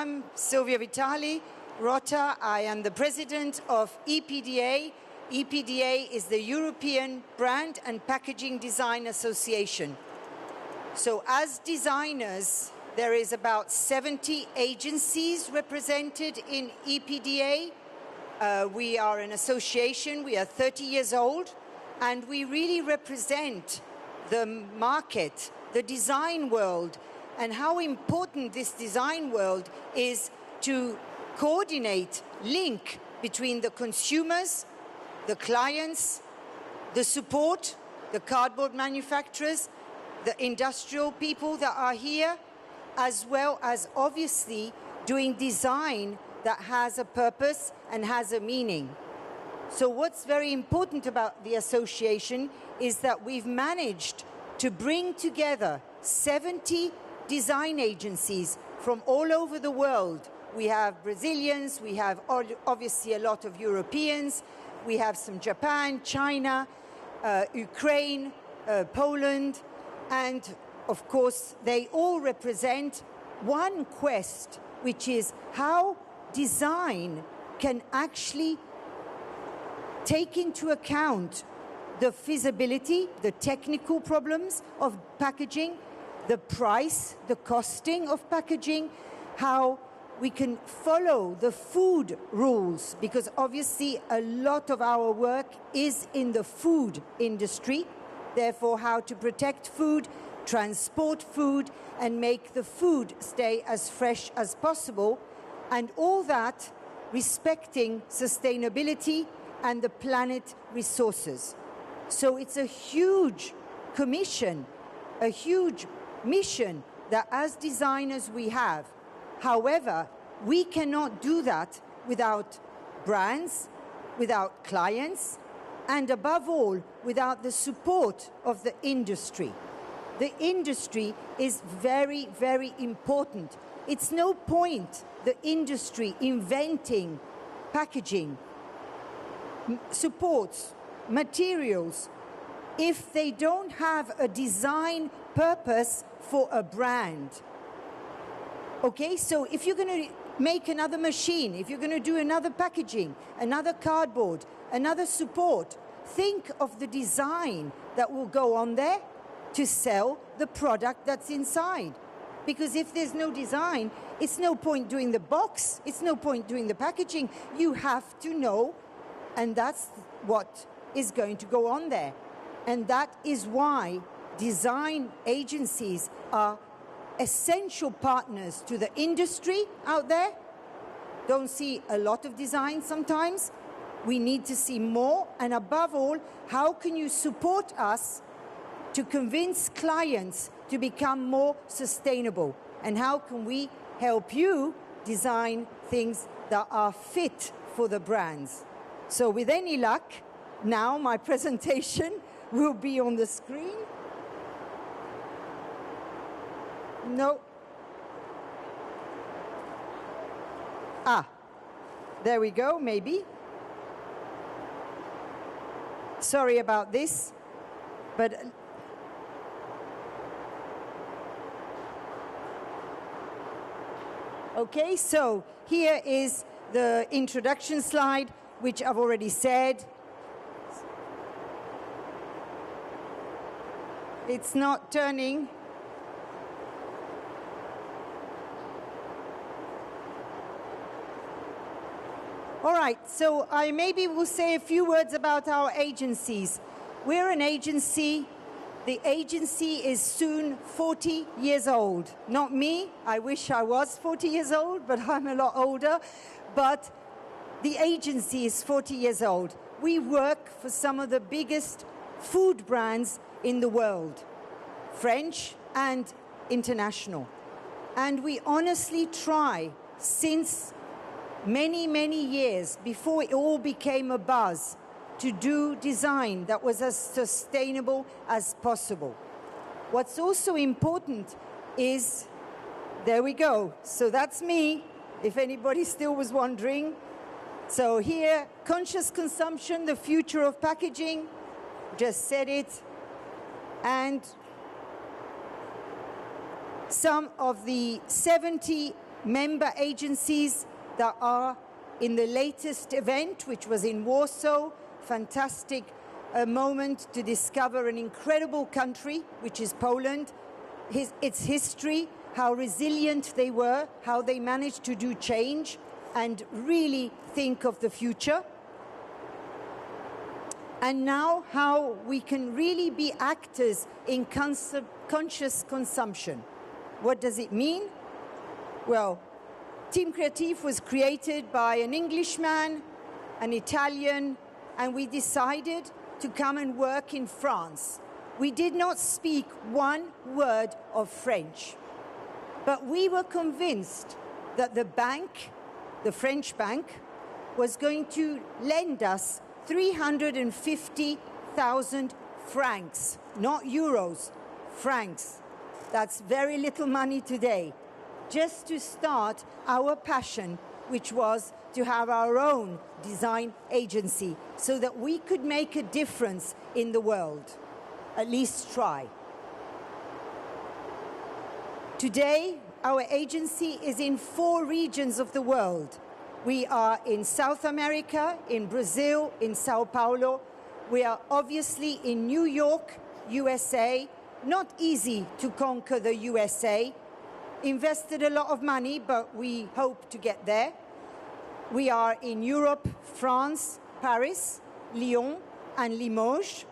I'm Silvia Vitali, Rota. I am the president of EPDA. EPDA is the European Brand and Packaging Design Association. So as designers, there is about 70 agencies represented in EPDA. We are an association, we are 30 years old, and we really represent the market, the design world, and how important this design world is to coordinate, link between the consumers, the clients, the support, the cardboard manufacturers, the industrial people that are here, as well as obviously doing design that has a purpose and has a meaning. So what's very important about the association is that we've managed to bring together 70 design agencies from all over the world. We have Brazilians, we have obviously a lot of Europeans, we have some Japan, China, Ukraine, Poland, and of course they all represent one quest, which is how design can actually take into account the feasibility, the technical problems of packaging, the price, the costing of packaging, how we can follow the food rules, because obviously a lot of our work is in the food industry, therefore how to protect food, transport food, and make the food stay as fresh as possible, and all that respecting sustainability and the planet resources. So it's a huge commission, a huge mission that as designers we have. However, we cannot do that without brands, without clients, and above all, without the support of the industry. The industry is very, very important. It's no point the industry inventing packaging, supports, materials, if they don't have a design purpose for a brand. Okay, so if you're going to make another machine, if you're going to do another packaging, another cardboard, another support, think of the design that will go on there to sell the product that's inside. Because if there's no design, it's no point doing the box, it's no point doing the packaging. You have to know, and that's what is going to go on there. And that is why design agencies are essential partners to the industry out there. Don't see a lot of design sometimes. We need to see more. And above all, how can you support us to convince clients to become more sustainable? And how can we help you design things that are fit for the brands? So with any luck, now my presentation will be on the screen. No. There we go, maybe. Sorry about this, but okay, so here is the introduction slide, which I've already said. It's not turning. All right, so I maybe will say a few words about our agencies. We're an agency. The agency is soon 40 years old. Not me. I wish I was 40 years old, but I'm a lot older. But the agency is 40 years old. We work for some of the biggest food brands in the world, French and international. And we honestly try, since many, many years, before it all became a buzz, to do design that was as sustainable as possible. What's also important is, there we go. So that's me, if anybody still was wondering. So here, conscious consumption, the future of packaging, just said it. And some of the 70 member agencies that are in the latest event, which was in Warsaw. Fantastic moment to discover an incredible country, which is Poland, its history, how resilient they were, how they managed to do change and really think of the future. And now how we can really be actors in conscious consumption. What does it mean? Well, Team Creative was created by an Englishman, an Italian, and we decided to come and work in France. We did not speak one word of French, but we were convinced that the bank, the French bank, was going to lend us 350,000 francs, not euros, francs. That's very little money today, just to start our passion, which was to have our own design agency so that we could make a difference in the world, at least try. Today, our agency is in 4 regions of the world. We are in South America, in Brazil, in Sao Paulo. We are obviously in New York, USA. Not easy to conquer the USA. Invested a lot of money, but we hope to get there. We are in Europe, France, Paris, Lyon, and Limoges.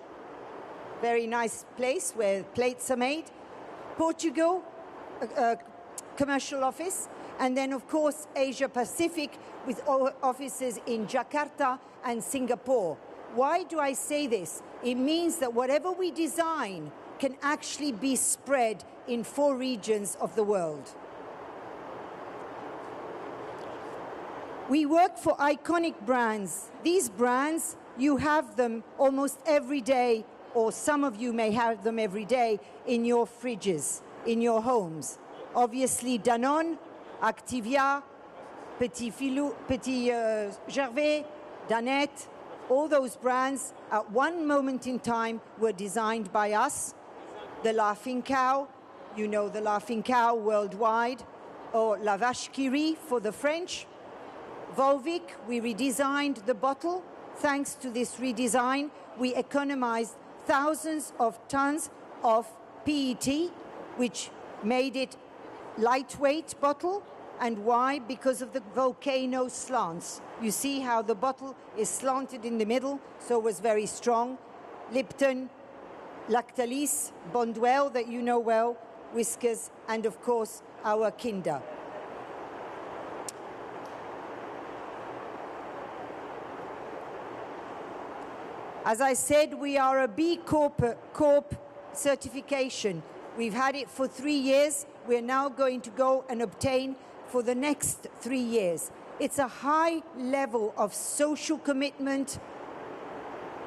Very nice place where plates are made. Portugal, commercial office. And then, of course, Asia Pacific with offices in Jakarta and Singapore. Why do I say this? It means that whatever we design can actually be spread in 4 regions of the world. We work for iconic brands. These brands, you have them almost every day, or some of you may have them every day in your fridges, in your homes. Obviously, Danone, Activia, Petit Gervais, Danette, all those brands at one moment in time were designed by us. The Laughing Cow, you know the Laughing Cow worldwide, or La Vache qui rit for the French. Volvic, we redesigned the bottle. Thanks to this redesign, we economized thousands of tons of PET, which made it lightweight bottle. And why? Because of the volcano slants. You see how the bottle is slanted in the middle, so it was very strong. Lipton, Lactalis, Bonduelle, that you know well, Whiskas, and of course, our Kinder. As I said, we are a B Corp certification. We've had it for 3 years. We're now going to go and obtain for the next 3 years. It's a high level of social commitment,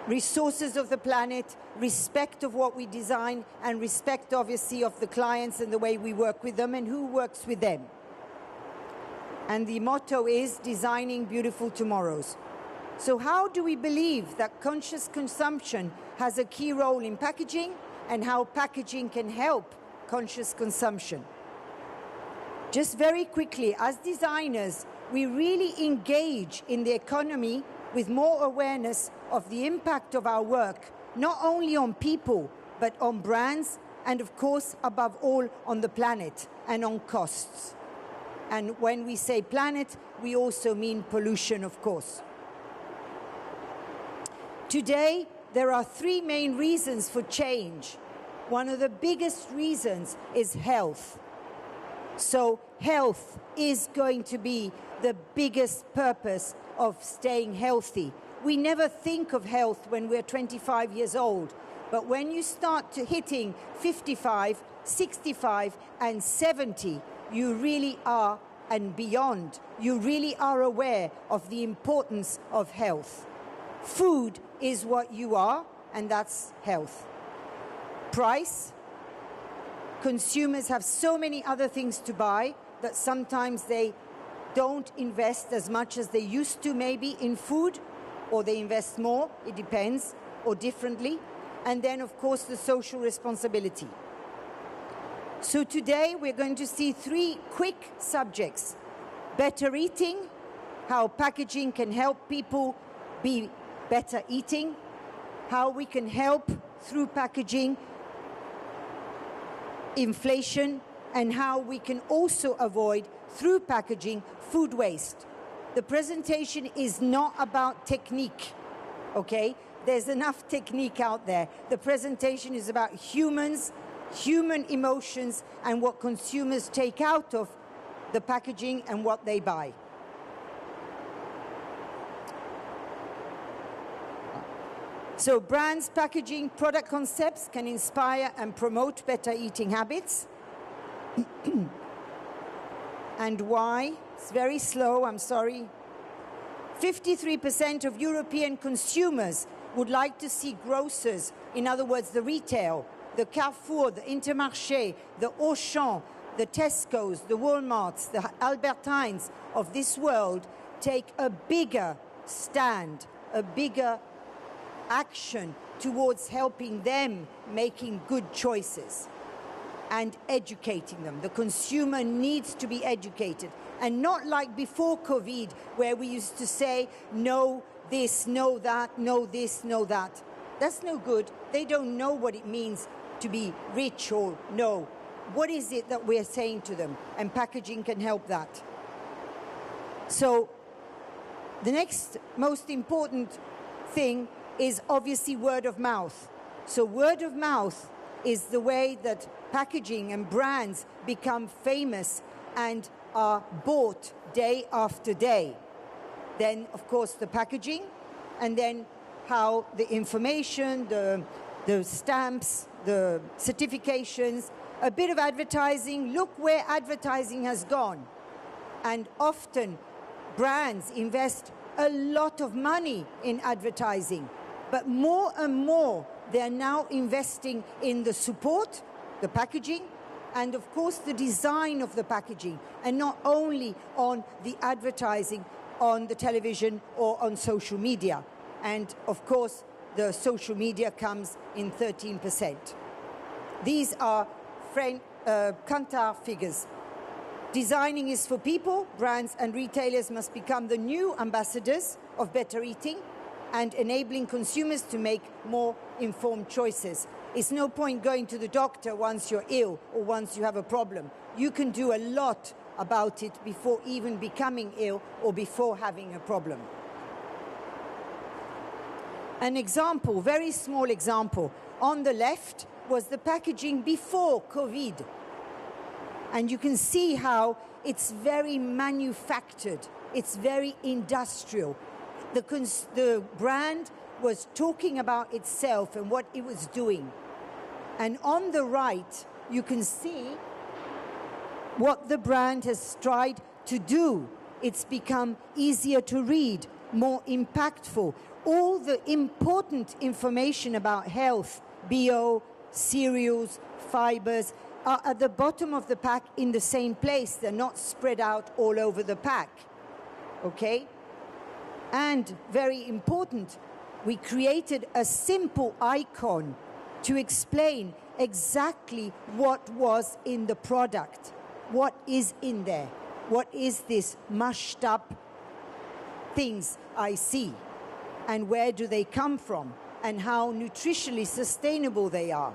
resources of the planet, respect of what we design, and respect, obviously, of the clients and the way we work with them and who works with them. And the motto is designing beautiful tomorrows. So how do we believe that conscious consumption has a key role in packaging and how packaging can help conscious consumption? Just very quickly, as designers, we really engage in the economy with more awareness of the impact of our work, not only on people, but on brands, and of course, above all, on the planet and on costs. And when we say planet, we also mean pollution, of course. Today, there are 3 main reasons for change. One of the biggest reasons is health. So health is going to be the biggest purpose of staying healthy. We never think of health when we're 25 years old, but when you start to hitting 55, 65, and 70, you really are, and beyond, you really are aware of the importance of health. Food is what you are, and that's health. Price. Consumers have so many other things to buy that sometimes they don't invest as much as they used to maybe in food, or they invest more, it depends, or differently. And then, of course, the social responsibility. So today we're going to see 3 quick subjects. Better eating, how packaging can help people be better eating, how we can help through packaging inflation, and how we can also avoid through packaging food waste. The presentation is not about technique, okay? There's enough technique out there. The presentation is about humans, human emotions, and what consumers take out of the packaging and what they buy. So brands, packaging, product concepts can inspire and promote better eating habits. And why? It's very slow, I'm sorry. 53% of European consumers would like to see grocers, in other words, the retail, the Carrefour, the Intermarché, the Auchan, the Tesco's, the Walmarts, the Albertines of this world take a bigger stand, a bigger action towards helping them making good choices and educating them. The consumer needs to be educated, and not like before COVID, where we used to say, no this, no that, no this, no that. That's no good. They don't know what it means to be rich or no. What is it that we're saying to them? And packaging can help that. So the next most important thing is obviously word of mouth. So word of mouth is the way that packaging and brands become famous and are bought day after day. Then, of course, the packaging, and then how the information, the stamps, the certifications, a bit of advertising. Look where advertising has gone. And often brands invest a lot of money in advertising. But more and more, they're now investing in the support, the packaging, and of course the design of the packaging, and not only on the advertising on the television or on social media. And of course, the social media comes in 13%. These are Kantar figures. Designing is for people. Brands and retailers must become the new ambassadors of better eating and enabling consumers to make more informed choices. It's no point going to the doctor once you're ill or once you have a problem. You can do a lot about it before even becoming ill or before having a problem. An example, very small example, on the left was the packaging before COVID. And you can see how it's very manufactured, it's very industrial. The brand was talking about itself and what it was doing. And on the right, you can see what the brand has tried to do. It's become easier to read, more impactful. All the important information about health, bio, cereals, fibers, are at the bottom of the pack in the same place. They're not spread out all over the pack, okay? And very important, we created a simple icon to explain exactly what was in the product, what is in there, what is this mushed up things I see, and where do they come from, and how nutritionally sustainable they are.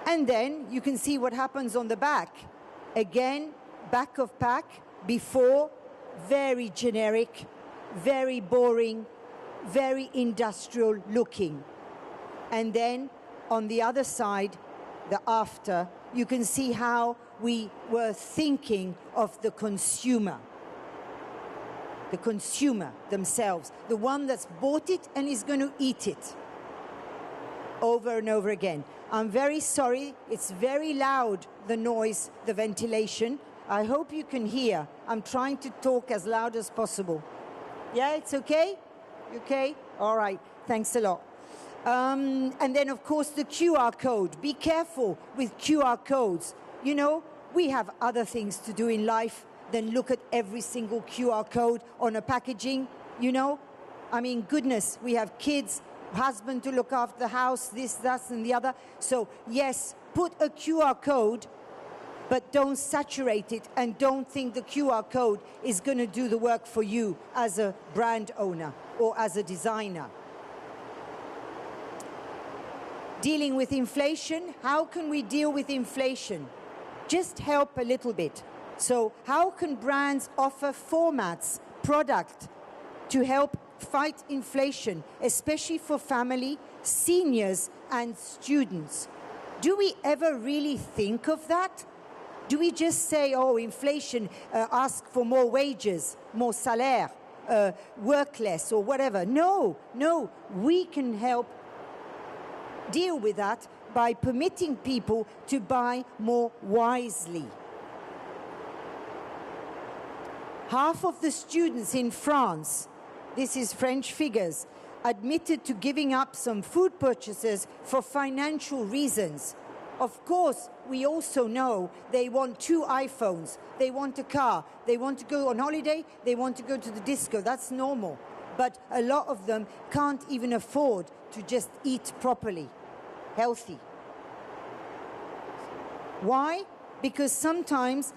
And then you can see what happens on the back. Again, back of pack, before, very generic, very boring, very industrial looking. And then on the other side, the after, you can see how we were thinking of the consumer themselves, the one that's bought it and is going to eat it over and over again. I'm very sorry, it's very loud, the noise, the ventilation. I hope you can hear. I'm trying to talk as loud as possible. Yeah, it's okay? Okay? All right, thanks a lot. And then, of course, the QR code. Be careful with QR codes. You know, we have other things to do in life than look at every single QR code on a packaging, you know? I mean, goodness, we have kids husband to look after the house, this, that, and the other. So yes, put a QR code, but don't saturate it and don't think the QR code is going to do the work for you as a brand owner or as a designer. Dealing with inflation, how can we deal with inflation? Just help a little bit. So how can brands offer formats, product, to help fight inflation, especially for family, seniors, and students? Do we ever really think of that? Do we just say, oh, inflation, ask for more wages, more salaire, work less, or whatever? No, no, we can help deal with that by permitting people to buy more wisely. Half of the students in France, this is French figures, admitted to giving up some food purchases for financial reasons. Of course, we also know they want 2 iPhones, they want a car, they want to go on holiday, they want to go to the disco. That's normal. But a lot of them can't even afford to just eat properly, healthy. Why? Because sometimes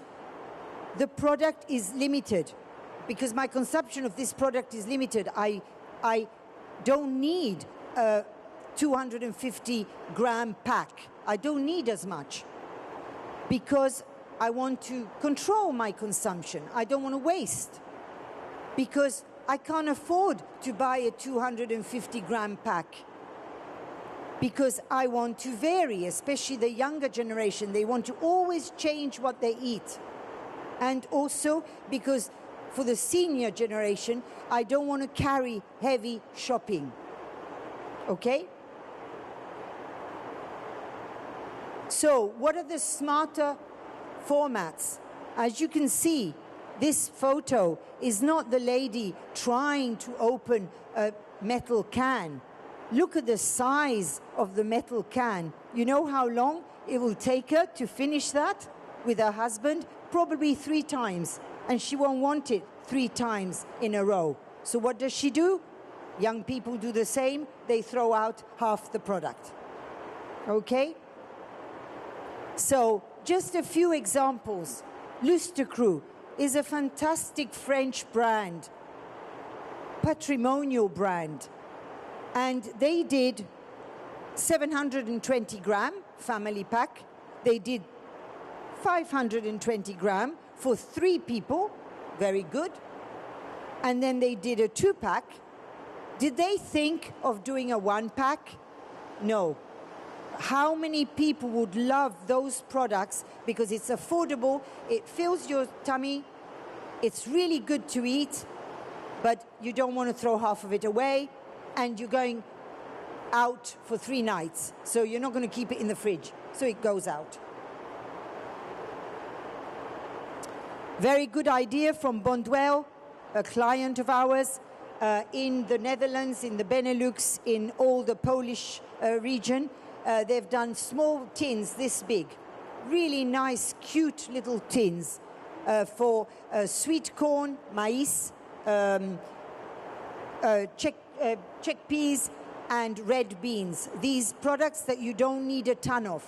the product is limited. Because my consumption of this product is limited. I don't need a 250-gram pack. I don't need as much. Because I want to control my consumption. I don't want to waste. Because I can't afford to buy a 250-gram pack. Because I want to vary, especially the younger generation. They want to always change what they eat. And also because for the senior generation, I don't want to carry heavy shopping. Okay? So, what are the smarter formats? As you can see, this photo is not the lady trying to open a metal can. Look at the size of the metal can. You know how long it will take her to finish that with her husband? Probably 3 times. And she won't want it 3 times in a row. So what does she do? Young people do the same. They throw out half the product. Okay? So just a few examples. Lutter is a fantastic French brand, patrimonial brand. And they did 720 gram family pack. They did 520 gram for 3 people. Very good. And then they did a 2-pack. Did they think of doing a 1-pack? No. How many people would love those products because it's affordable, it fills your tummy, it's really good to eat, but you don't want to throw half of it away, and you're going out for 3 nights, so you're not going to keep it in the fridge, so it goes out. Very good idea from Bonduelle, a client of ours, in the Netherlands, in the Benelux, in all the Polish region. They've done small tins this big, really nice, cute little tins for sweet corn, maïs, chickpeas, and red beans. These products that you don't need a ton of.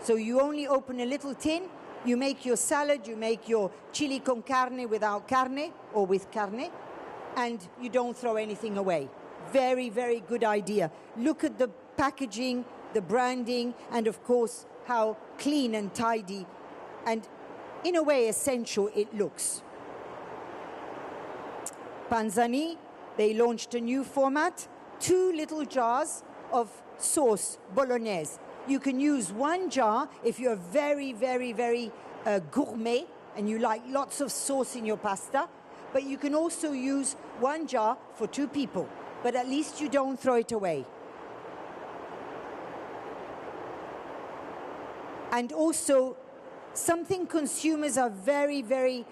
So you only open a little tin, you make your salad, you make your chili con carne without carne, or with carne, and you don't throw anything away. Very, very good idea. Look at the packaging, the branding, and of course, how clean and tidy, and in a way essential it looks. Panzani, they launched a new format, 2 little jars of sauce bolognese. You can use 1 jar if you're very, very, very gourmet and you like lots of sauce in your pasta, but you can also use 1 jar for 2 people, but at least you don't throw it away. And also, something consumers are very, very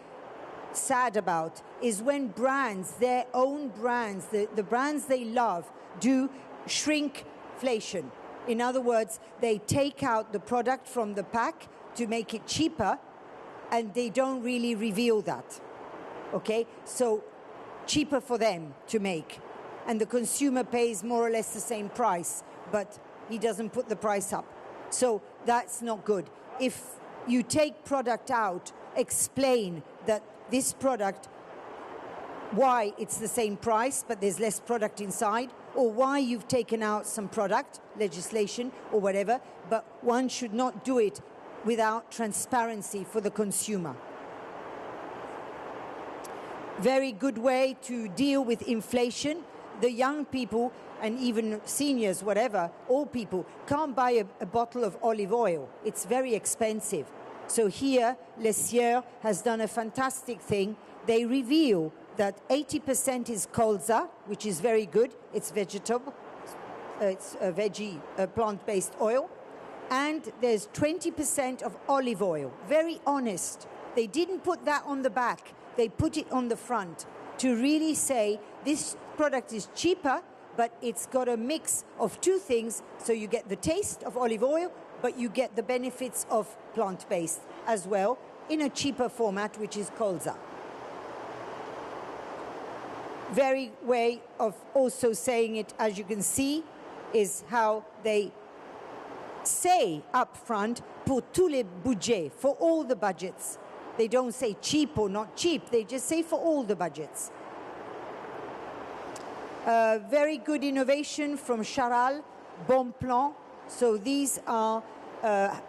sad about is when brands, their own brands, the brands they love, do shrinkflation. In other words, they take out the product from the pack to make it cheaper, and they don't really reveal that. Okay? So, cheaper for them to make. and the consumer pays more or less the same price, but he doesn't put the price up. So that's not good. If you take product out, explain that this product, why it's the same price but there's less product inside, or why you've taken out some product, legislation or whatever, but one should not do it without transparency for the consumer. Very good way to deal with inflation. The young people and even seniors, whatever, all people, can't buy a bottle of olive oil. It's very expensive. So here, L'Essieur has done a fantastic thing. They reveal that 80% is colza, which is very good. It's vegetable, it's a veggie, plant-based oil. And there's 20% of olive oil. Very honest. They didn't put that on the back. They put it on the front to really say this product is cheaper, but it's got a mix of two things. So you get the taste of olive oil, but you get the benefits of plant-based as well in a cheaper format, which is colza. Very way of also saying it, as you can see, is how they say up front, pour tous les budgets, for all the budgets. They don't say cheap or not cheap, they just say for all the budgets. Very good innovation from Charal, Bon Plan. So these are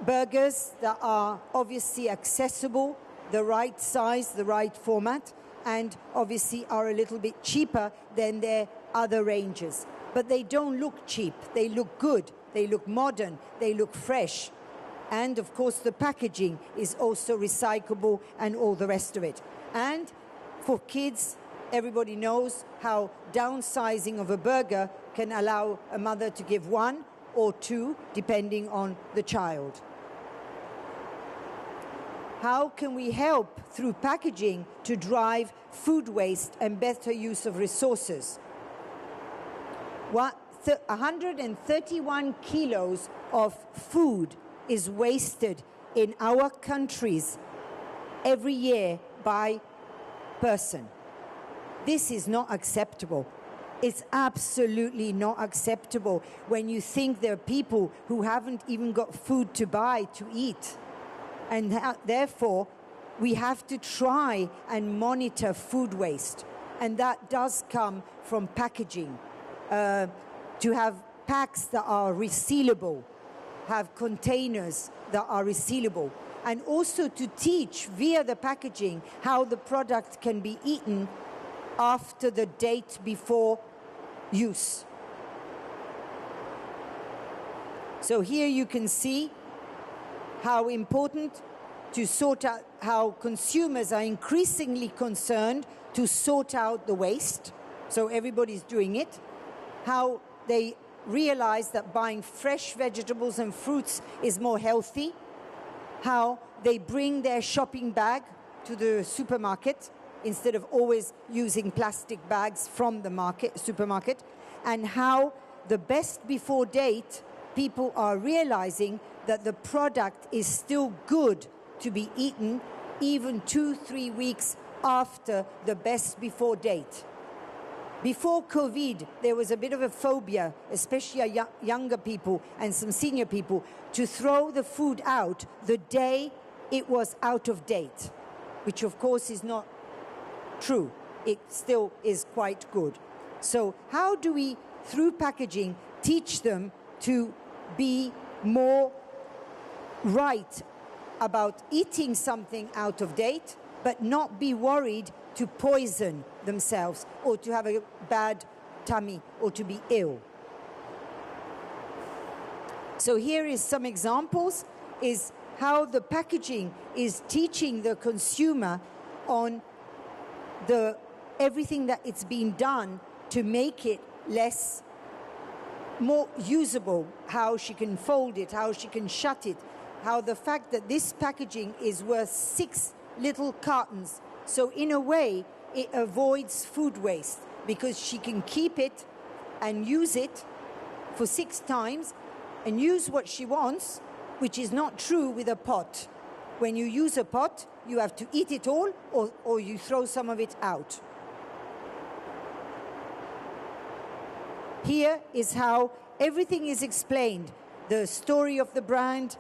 burgers that are obviously accessible, the right size, the right format, and obviously are a little bit cheaper than their other ranges. But they don't look cheap, they look good, they look modern, they look fresh. And of course the packaging is also recyclable and all the rest of it. And for kids, everybody knows how downsizing of a burger can allow a mother to give one or two, depending on the child. How can we help through packaging to drive food waste and better use of resources? 131 kilos of food is wasted in our countries every year by person. This is not acceptable. It's absolutely not acceptable when you think there are people who haven't even got food to buy, to eat. And therefore, we have to try and monitor food waste. And that does come from packaging. To have packs that are resealable, have containers that are resealable, and also to teach via the packaging how the product can be eaten after the date before use. So here you can see how important to sort out, how consumers are increasingly concerned to sort out the waste. So everybody's doing it. How they realize that buying fresh vegetables and fruits is more healthy. How they bring their shopping bag to the supermarket instead of always using plastic bags from the supermarket. And how the best before date, people are realizing that the product is still good to be eaten even 2-3 weeks after the best before date. Before COVID, there was a bit of a phobia, especially younger people and some senior people, to throw the food out the day it was out of date, which of course is not true. It still is quite good. So how do we, through packaging, teach them to be more right about eating something out of date, but not be worried to poison themselves or to have a bad tummy or to be ill? So here is some examples, is how the packaging is teaching the consumer on everything that it's been done to make it more usable, how she can fold it, how she can shut it, how the fact that this packaging is worth 6 little cartons. So in a way, it avoids food waste because she can keep it and use it for 6 times and use what she wants, which is not true with a pot. When you use a pot, you have to eat it all or you throw some of it out. Here is how everything is explained. The story of the brand,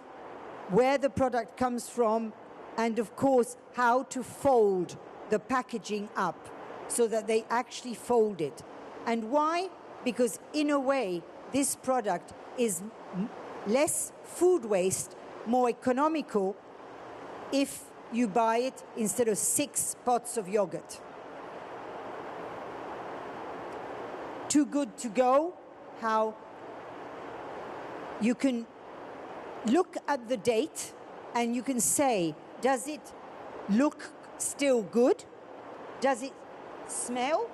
where the product comes from, and of course, how to fold the packaging up so that they actually fold it. And why? Because in a way, this product is less food waste, more economical if you buy it instead of 6 pots of yogurt. Too good to go, how you can look at the date and you can say, does it look still good? Does it smell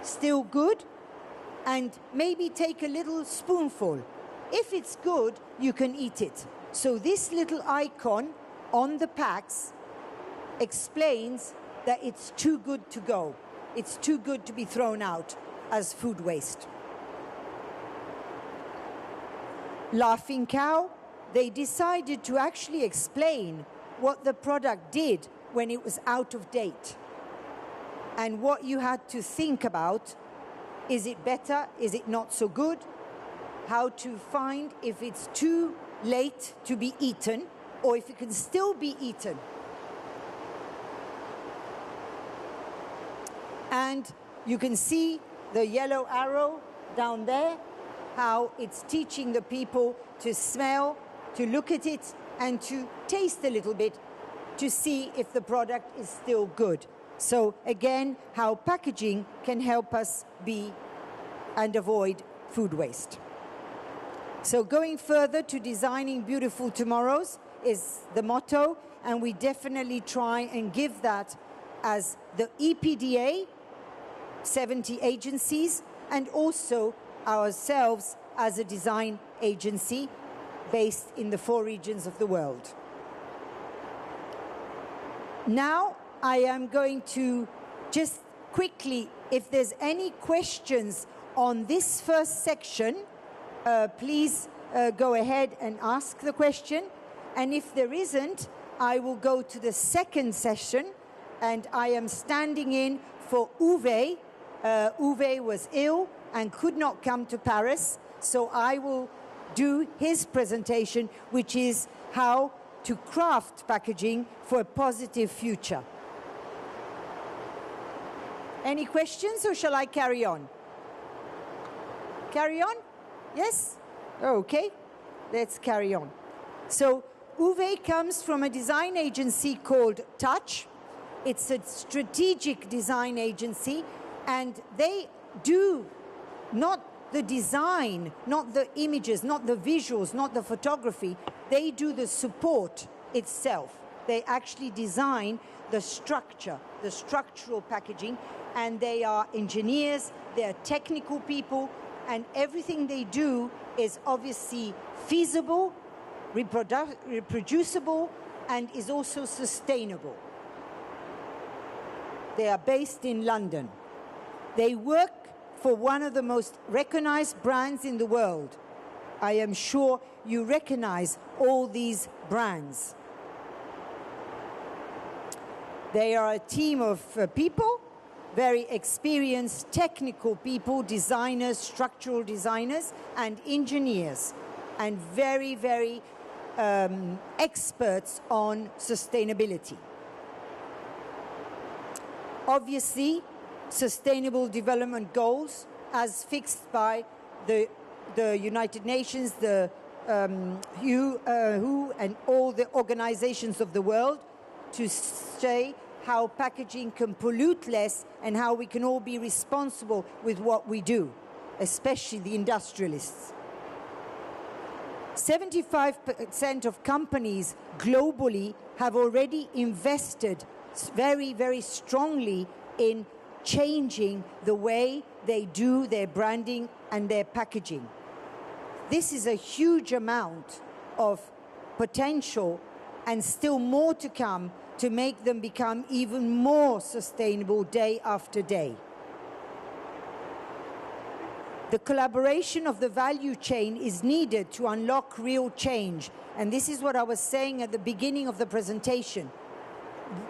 still good? And maybe take a little spoonful. If it's good, you can eat it. So this little icon on the packs explains that it's too good to go. It's too good to be thrown out as food waste. Laughing Cow, they decided to actually explain what the product did when it was out of date and what you had to think about. Is it better? Is it not so good? How to find if it's too late to be eaten or if it can still be eaten. And you can see the yellow arrow down there, how it's teaching the people to smell, to look at it, and to taste a little bit to see if the product is still good. So again, how packaging can help us be and avoid food waste. So going further to designing beautiful tomorrows is the motto, and we definitely try and give that as the EPDA, 70 agencies, and also ourselves as a design agency based in the 4 regions of the world. Now I am going to just quickly, if there's any questions on this first section, please go ahead and ask the question. And if there isn't, I will go to the second session, and I am standing in for Uwe. Uwe was ill and could not come to Paris, so I will do his presentation, which is how to craft packaging for a positive future. Any questions, or shall I carry on? Carry on? Yes? Okay, let's carry on. So Uwe comes from a design agency called Touch. It's a strategic design agency, and they do not the design, not the images, not the visuals, not the photography. They do the support itself. They actually design the structure, the structural packaging, and they are engineers, they are technical people, and everything they do is obviously feasible, reproducible, and is also sustainable. They are based in London. They work for one of the most recognized brands in the world. I am sure you recognize all these brands. They are a team of people, very experienced technical people, designers, structural designers, and engineers, and very, very experts on sustainability. Obviously, Sustainable Development Goals, as fixed by the United Nations, the WHO, and all the organizations of the world, to say how packaging can pollute less and how we can all be responsible with what we do, especially the industrialists. 75% of companies globally have already invested very, very strongly in changing the way they do their branding and their packaging. This is a huge amount of potential and still more to come to make them become even more sustainable day after day. The collaboration of the value chain is needed to unlock real change. And this is what I was saying at the beginning of the presentation.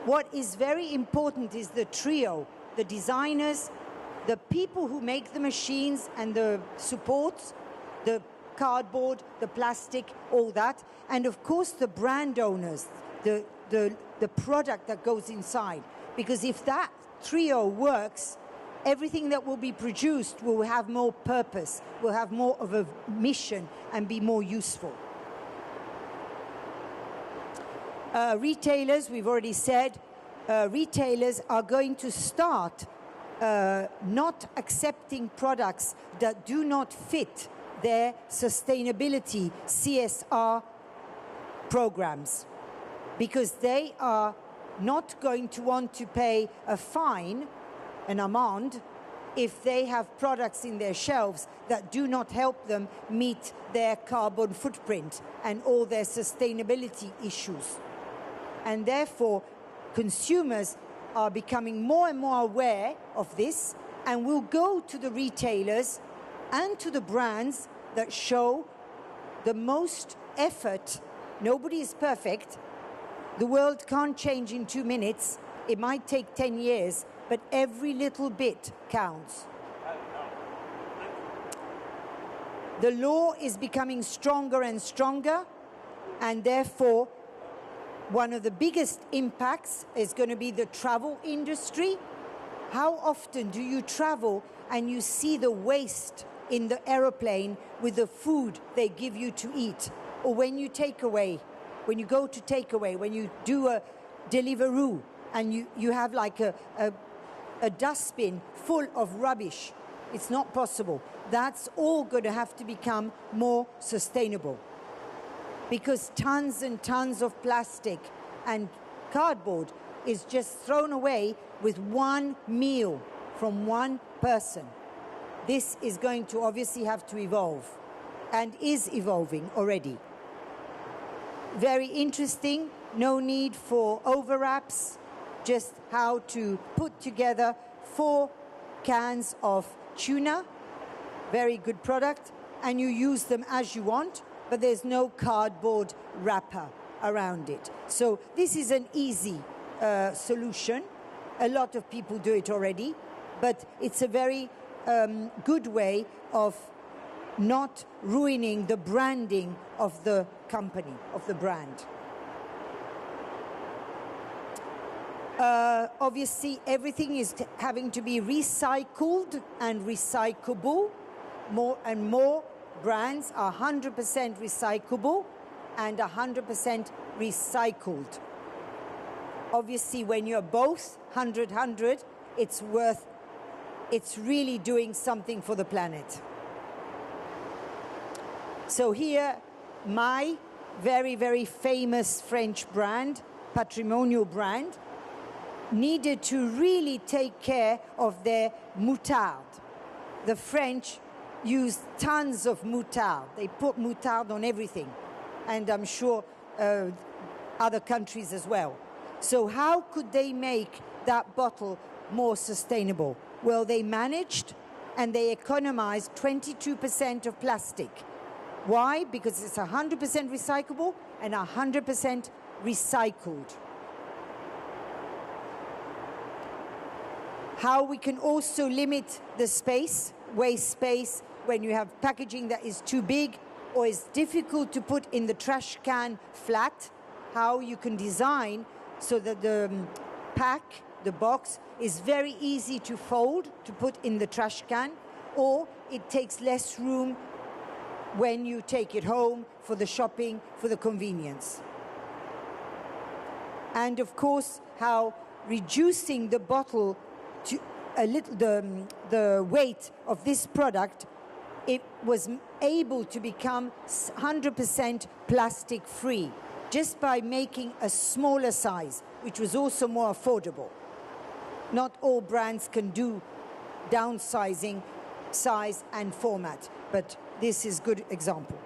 What is very important is the trio, the designers, the people who make the machines and the supports, the cardboard, the plastic, all that, and of course the brand owners, the product that goes inside. Because if that trio works, everything that will be produced will have more purpose, will have more of a mission and be more useful. Retailers, we've already said, retailers are going to start not accepting products that do not fit their sustainability CSR programs, because they are not going to want to pay a fine, an amende, if they have products in their shelves that do not help them meet their carbon footprint and all their sustainability issues. And therefore, consumers are becoming more and more aware of this and will go to the retailers and to the brands that show the most effort. Nobody is perfect. The world can't change in 2 minutes. It might take 10 years, but every little bit counts. The law is becoming stronger and stronger, and therefore, one of the biggest impacts is going to be the travel industry. How often do you travel and you see the waste in the aeroplane with the food they give you to eat? Or when you take away, when you go to take away, when you do a Deliveroo and you have like a dustbin full of rubbish. It's not possible. That's all going to have to become more sustainable, because tons and tons of plastic and cardboard is just thrown away with one meal from one person. This is going to obviously have to evolve, and is evolving already. Very interesting, no need for overwraps, just how to put together 4 cans of tuna, very good product, and you use them as you want, but there's no cardboard wrapper around it. So this is an easy solution. A lot of people do it already, but it's a very good way of not ruining the branding of the company, of the brand. Obviously, everything is having to be recycled and recyclable. More and more brands are 100% recyclable and 100% recycled. Obviously, when you're both 100-100, it's really doing something for the planet. So here, my very, very famous French brand, patrimonial brand, needed to really take care of their moutarde. The French use tons of moutarde. They put moutarde on everything, and I'm sure other countries as well. So how could they make that bottle more sustainable? Well, they managed, and they economized 22% of plastic. Why? Because it's 100% recyclable and 100% recycled. How we can also limit the space, waste space, when you have packaging that is too big or is difficult to put in the trash can flat. How you can design so that the pack, the box, is very easy to fold, to put in the trash can, or it takes less room when you take it home for the shopping, for the convenience. And of course, how reducing the bottle to a little, the weight of this product, it was able to become 100% plastic free just by making a smaller size, which was also more affordable. Not all brands can do downsizing size and format, but this is a good example.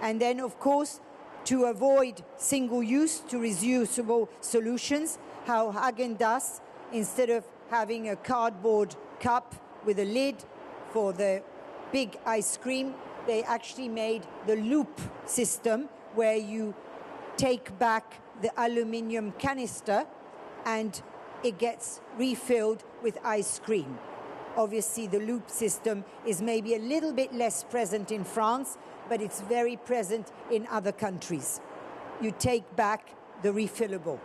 And then, of course, to avoid single-use, to reusable solutions, how Häagen-Dazs, instead of having a cardboard cup with a lid for the big ice cream, they actually made the loop system where you take back the aluminium canister and it gets refilled with ice cream. Obviously, the loop system is maybe a little bit less present in France, but it's very present in other countries. You take back the refillable.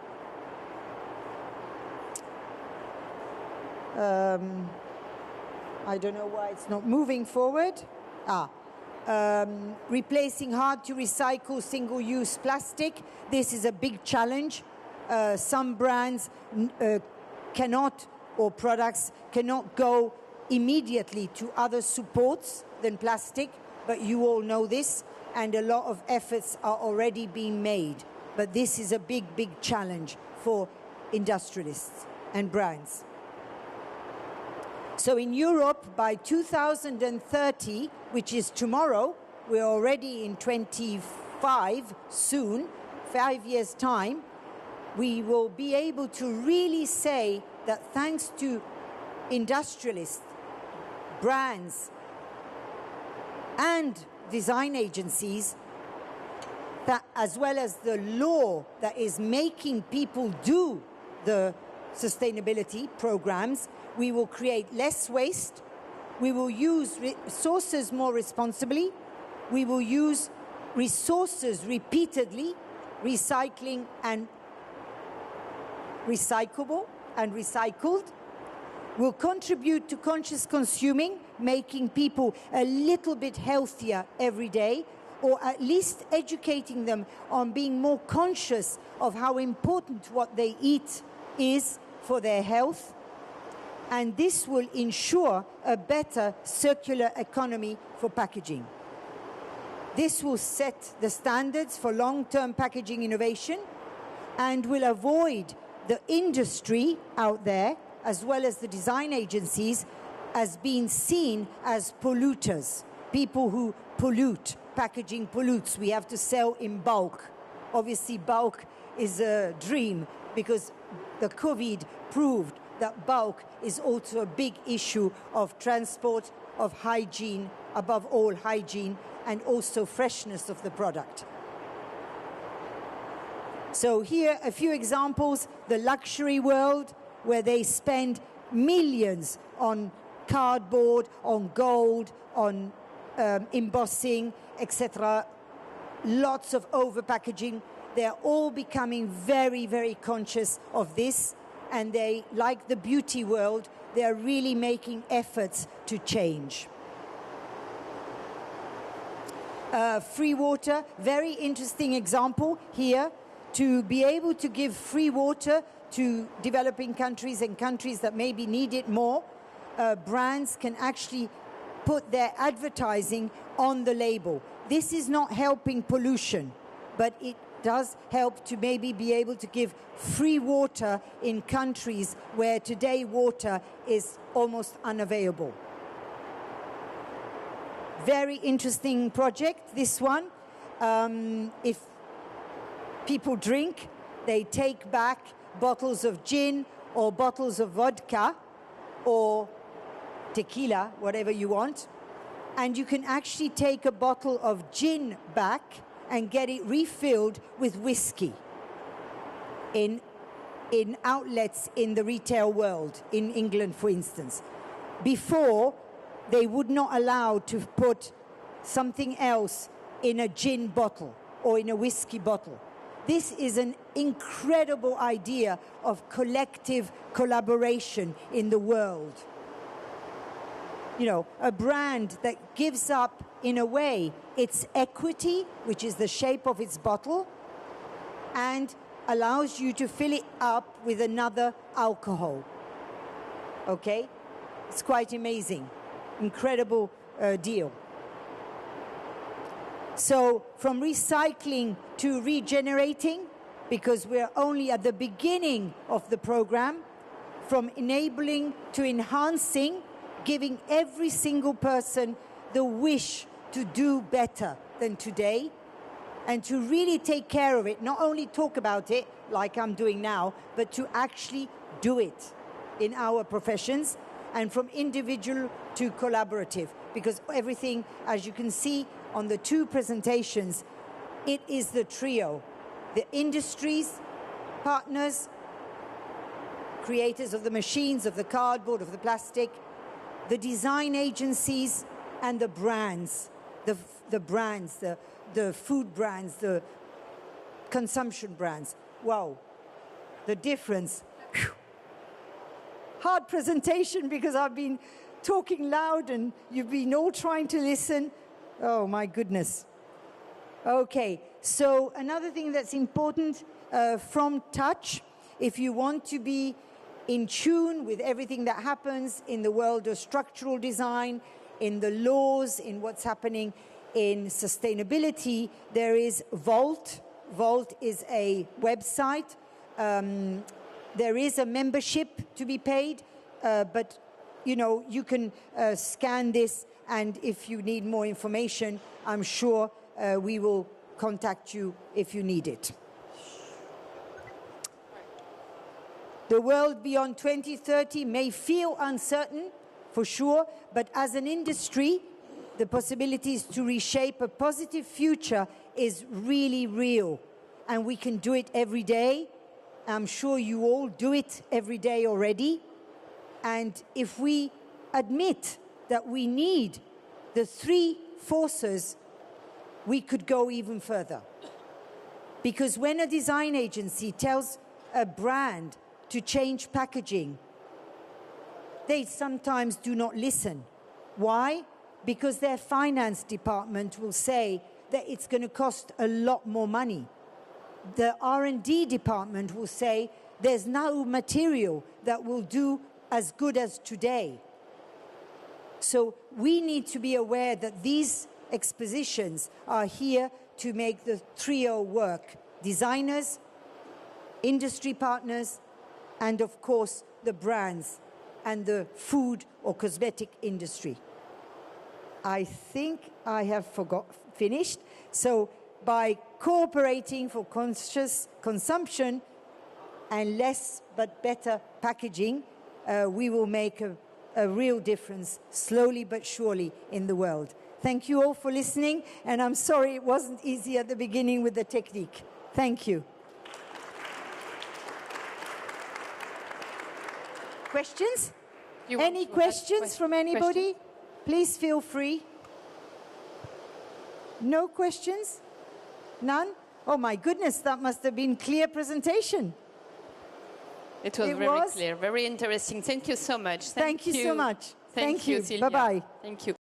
I don't know why it's not moving forward. Replacing hard to recycle single-use plastic. This is a big challenge. Some brands cannot, or products cannot go immediately to other supports than plastic, but you all know this, and a lot of efforts are already being made. But this is a big, big challenge for industrialists and brands. So in Europe, by 2030, which is tomorrow, we're already in 25 soon, 5 years' time, we will be able to really say that thanks to industrialists, brands, and design agencies, that as well as the law that is making people do the sustainability programs, we will create less waste, we will use resources more responsibly, we will use resources repeatedly, recycling and recyclable and recycled, will contribute to conscious consuming, making people a little bit healthier every day, or at least educating them on being more conscious of how important what they eat is for their health. And this will ensure a better circular economy for packaging. This will set the standards for long-term packaging innovation and will avoid the industry out there, as well as the design agencies, as being seen as polluters, people who pollute. Packaging pollutes. We have to sell in bulk. Obviously, bulk is a dream because the COVID proved that bulk is also a big issue of transport, of hygiene, above all hygiene, and also freshness of the product. So here, a few examples. The luxury world, where they spend millions on cardboard, on gold, on embossing, etc. Lots of over-packaging. They're all becoming very, very conscious of this. And they, like the beauty world, they're really making efforts to change. Free water, very interesting example here. To be able to give free water to developing countries and countries that maybe need it more, brands can actually put their advertising on the label. This is not helping pollution, but it does help to maybe be able to give free water in countries where today water is almost unavailable. Very interesting project, this one. If people drink, they take back bottles of gin or bottles of vodka or tequila, whatever you want, and you can actually take a bottle of gin back and get it refilled with whiskey in outlets in the retail world, in England, for instance. Before, they would not allow to put something else in a gin bottle or in a whiskey bottle. This is an incredible idea of collective collaboration in the world. You know, a brand that gives up, in a way, its equity, which is the shape of its bottle, and allows you to fill it up with another alcohol. Okay? It's quite amazing. Incredible deal. So from recycling to regenerating, because we're only at the beginning of the program, from enabling to enhancing, giving every single person the wish to do better than today, and to really take care of it, not only talk about it, like I'm doing now, but to actually do it in our professions, and from individual to collaborative, because everything, as you can see on the two presentations, it is the trio. The industries, partners, creators of the machines, of the cardboard, of the plastic, the design agencies and the brands, the brands, the food brands, the consumption brands. Wow, the difference. Whew. Hard presentation because I've been talking loud and you've been all trying to listen. Oh my goodness. Okay, so another thing that's important from touch, if you want to be in tune with everything that happens in the world of structural design, in the laws, in what's happening in sustainability, there is Vault. Vault is a website. There is a membership to be paid, but you know, you can scan this, and if you need more information, I'm sure we will contact you if you need it. The world beyond 2030 may feel uncertain, for sure, but as an industry, the possibilities to reshape a positive future is really real, and we can do it every day. I'm sure you all do it every day already. And if we admit that we need the three forces, we could go even further. Because when a design agency tells a brand to change packaging, they sometimes do not listen. Why? Because their finance department will say that it's going to cost a lot more money. The R&D department will say there's no material that will do as good as today. So we need to be aware that these expositions are here to make the trio work. Designers, industry partners, and of course the brands and the food or cosmetic industry. I think I have finished. So by cooperating for conscious consumption and less but better packaging, we will make a real difference, slowly but surely, in the world. Thank you all for listening, and I'm sorry it wasn't easy at the beginning with the technique. Thank you. Questions? Any questions from anybody? Please feel free. No questions? None? Oh my goodness, that must have been a clear presentation. It was very clear, very interesting. Thank you so much. Thank you so much. Thank you, Sylvia. Bye-bye. Thank you.